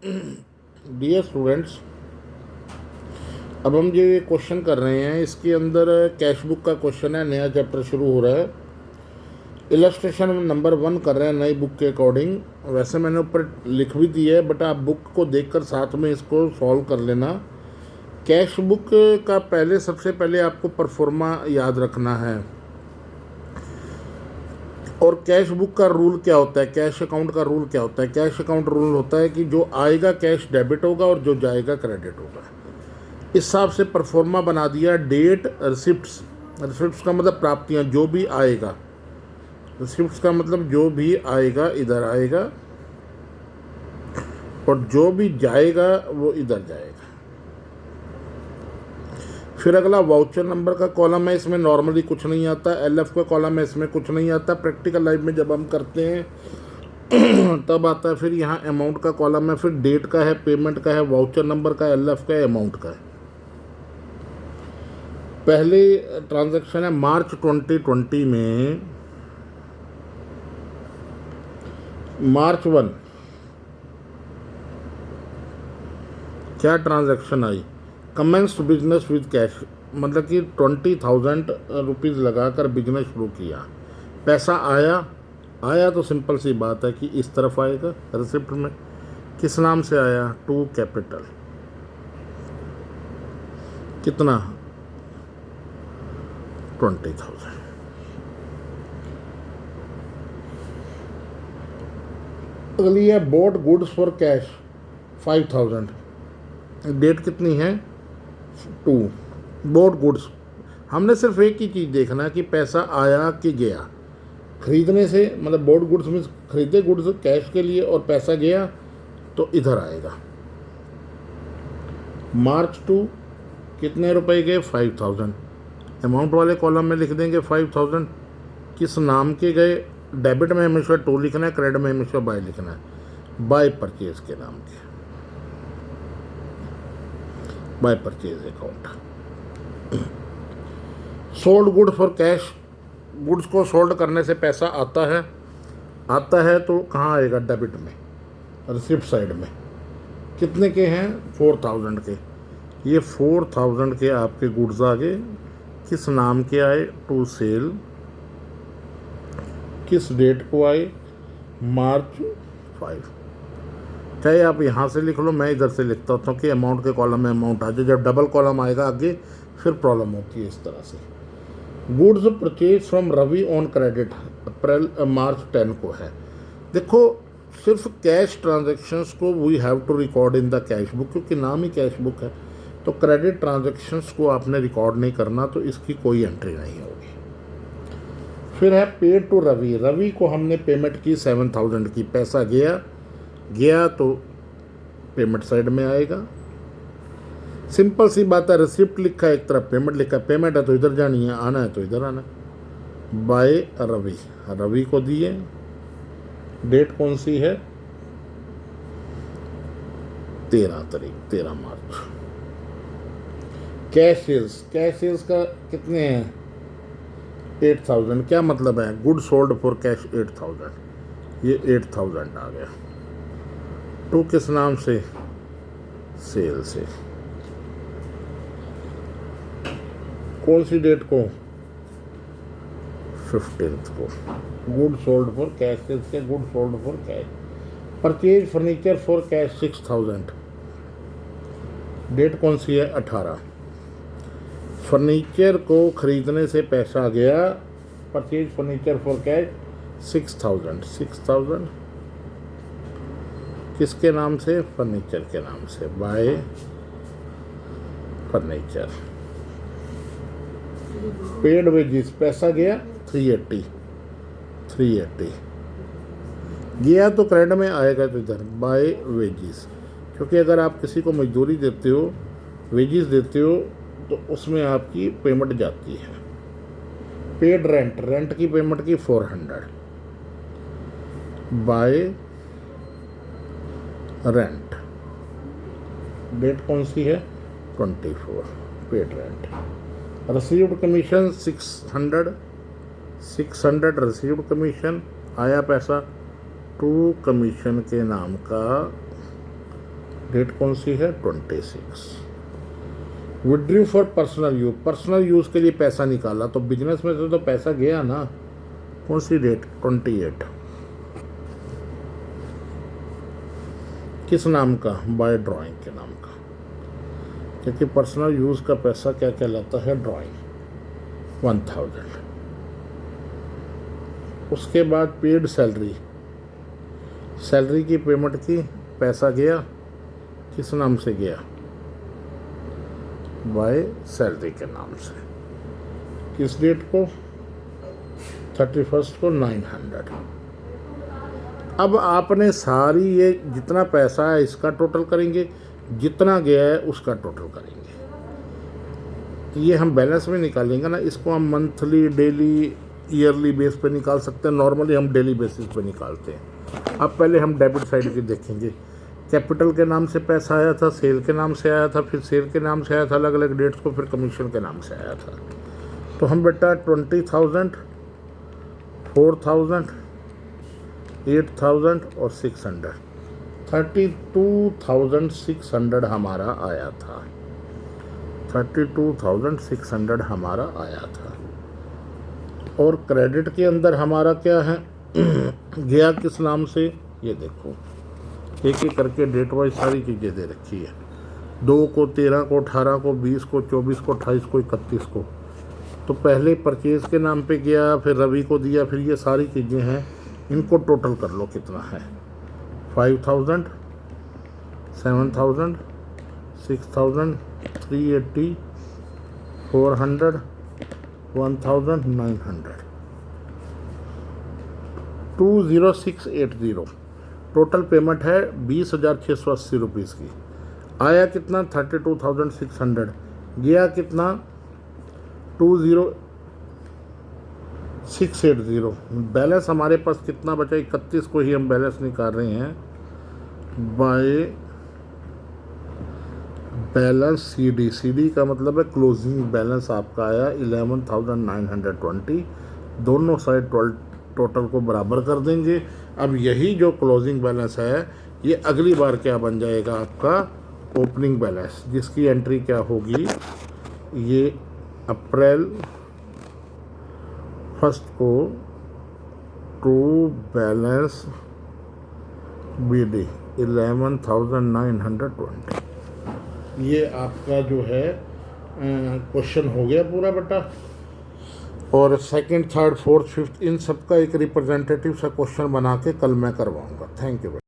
Dear students, अब हम जो ये क्वेश्चन कर रहे हैं इसके अंदर कैश बुक का क्वेश्चन है। नया चैप्टर शुरू हो रहा है। इलस्ट्रेशन नंबर 1 कर रहे हैं नई बुक के अकॉर्डिंग। वैसे मैंने ऊपर लिख भी दिया है, बट आप बुक को देखकर साथ में इसको सॉल्व कर लेना। कैश बुक का सबसे पहले आपको परफॉर्मा याद रखना है। और कैश बुक का रूल क्या होता है, कैश अकाउंट का रूल क्या होता है। कैश अकाउंट रूल होता है कि जो आएगा कैश डेबिट होगा और जो जाएगा क्रेडिट होगा। इस हिसाब से परफॉर्मा बना दिया। डेट रिसिप्ट्स, रिसिप्ट्स का मतलब प्राप्तियां, जो भी आएगा। रिसिप्ट्स का मतलब जो भी आएगा इधर आएगा और जो भी जाएगा वो इधर जाएगा। फिर अगला वाउचर नंबर का कॉलम है। इसमें नॉर्मली कुछ नहीं आता। एलएफ का कॉलम है, इसमें कुछ नहीं आता। प्रैक्टिकल लाइफ में जब हम करते हैं तब आता है। फिर यहाँ अमाउंट का कॉलम है, फिर डेट का है, पेमेंट का है, वाउचर नंबर का, एलएफ का है, अमाउंट का है। पहले ट्रांजैक्शन है मार्च 2020 में, मार्च 1 क्या transaction I, commenced business with cash, मतलब कि 20,000 रुपीज़ लगाकर बिजनेस शुरू किया। पैसा आया तो सिंपल सी बात है कि इस तरफ आएगा। रिसिप्ट में किस नाम से आया, टू कैपिटल, कितना 20,000। अगली है bought goods for cash 5,000। Date कितनी है, 2। बोट गुड्स, हमने सिर्फ एक ही चीज़ देखना है कि पैसा आया कि गया। खरीदने से मतलब बोट गुड्स में खरीदे गुड्स कैश के लिए और पैसा गया तो इधर आएगा। मार्च 2 कितने रुपए गए, 5,000। अमाउंट वाले कॉलम में लिख देंगे 5,000। किस नाम के गए, डेबिट में हमेशा 2 लिखना है, क्रेडिट में हमेशा बाय लिखना है। बाय परचेज के नाम के, by purchase account. Sold good for cash, goods को सोल्ड करने से पैसा आता है तो कहाँ आएगा, डेबिट में, रिसिप्ट साइड में। कितने के हैं, 4,000 के। ये 4,000 के आपके गुड्स आ गए। किस नाम के आए, टू सेल। किस डेट को आए, मार्च 5। चाहे आप यहाँ से लिख लो, मैं इधर से लिखता हूँ कि अमाउंट के कॉलम में अमाउंट आ जाए। जब डबल कॉलम आएगा आगे फिर प्रॉब्लम होती है इस तरह से। Goods purchase from Ravi on credit, April March 10 को है। देखो, सिर्फ कैश ट्रांजैक्शंस को we have to record in the cash book, क्योंकि नाम ही कैश बुक है। तो क्रेडिट ट्रांजैक्शंस को आपने रिकॉर्ड नहीं करना, तो इसकी कोई एंट्री नहीं होगी। फिर है पेड टू रवि। रवि को हमने पेमेंट की 7,000 की। पैसा गया तो पेमेंट साइड में आएगा। सिंपल सी बात है। रिसिप्ट लिखा है एक तरफ, पेमेंट लिखा है। पेमेंट है तो इधर जानी है, आना है तो इधर आना है। बाय रवि, रवि को दिए। डेट कौन सी है, 13 तारीख, 13 मार्च। कैश सेल्स का कितने हैं, 8,000। क्या मतलब है, गुड सोल्ड फॉर कैश 8,000। ये 8,000 आ गया। टू किस नाम से, सेल से। कौन सी डेट को, 15 को। Good sold for cash sales के, good sold for cash. Purchase furniture for cash 6,000। Date कौन सी है, 18। फर्नीचर को खरीदने से पैसा गया। Purchase furniture for cash 6,000। किसके नाम से, फर्नीचर के नाम से। Bye furniture. पेड वेजिस, पैसा गया 380 गया तो क्रेडिट में आएगा तो इधर बाय वेजिस। क्योंकि अगर आप किसी को मजदूरी देते हो, वेजिस देते हो, तो उसमें आपकी पेमेंट जाती है। पेड रेंट, रेंट की पेमेंट की 400 बाय रेंट। डेट कौन सी है, 24, paid rent. Received commission 600 received commission, आया पैसा। टू कमीशन के नाम का डेट कौन सी है 26। Withdrew for personal use, personal use के लिए पैसा निकाला, तो बिजनेस में से तो पैसा गया ना। कौन सी डेट 28। किस नाम का, बाय ड्राइंग के नाम का, क्योंकि पर्सनल यूज़ का पैसा क्या कहलाता है, ड्राइंग 1000। उसके बाद पेड सैलरी, सैलरी की पेमेंट की पैसा गया, किस नाम से गया, बाय सैलरी के नाम से। किस डेट को 31 को 900। अब आपने सारी ये जितना पैसा है इसका टोटल करेंगे, जितना गया है उसका टोटल करेंगे। ये हम बैलेंस में निकालेंगे ना, इसको हम मंथली, डेली, ईयरली बेस पे निकाल सकते हैं। नॉर्मली हम डेली बेसिस पे निकालते हैं। अब पहले हम डेबिट साइड की देखेंगे। कैपिटल के नाम से पैसा आया था, सेल के नाम से आया था, फिर सेल के नाम से आया था अलग अलग डेट्स को, फिर कमीशन के नाम से आया था। तो हम बेटा 20,000, 4,000, 8,000 और 600, 32,600 हमारा आया था। 32,600 हमारा आया था। और क्रेडिट के अंदर हमारा क्या है गया किस नाम से, ये देखो एक एक करके डेट वाइज सारी चीज़ें दे रखी है। 2 को, 13 को, 18 को, 20 को, 24 को, 28 को, 31 को। तो पहले परचेज़ के नाम पे गया, फिर रवि को दिया, फिर ये सारी चीज़ें हैं, इनको टोटल कर लो कितना है। 5,000, 7,000, 6,000, 380, 400, 1,900, 20680। टोटल पेमेंट है 20,680 रुपीज़ की। आया कितना 32,600, गया कितना 20680। बैलेंस हमारे पास कितना बचा, 31 को ही हम बैलेंस निकाल रहे हैं बाय बैलेंस CD। CD का मतलब है क्लोजिंग बैलेंस आपका आया 11,920। दोनों साइड टोटल को बराबर कर देंगे। अब यही जो क्लोजिंग बैलेंस है ये अगली बार क्या बन जाएगा आपका ओपनिंग बैलेंस, जिसकी एंट्री क्या होगी, ये अप्रैल 1 को टू बैलेंस BD 11,920। ये आपका जो है क्वेश्चन हो गया पूरा बेटा। और सेकंड, थर्ड, फोर्थ, फिफ्थ इन सब का एक रिप्रेजेंटेटिव सा क्वेश्चन बना के कल मैं करवाऊंगा। Thank you.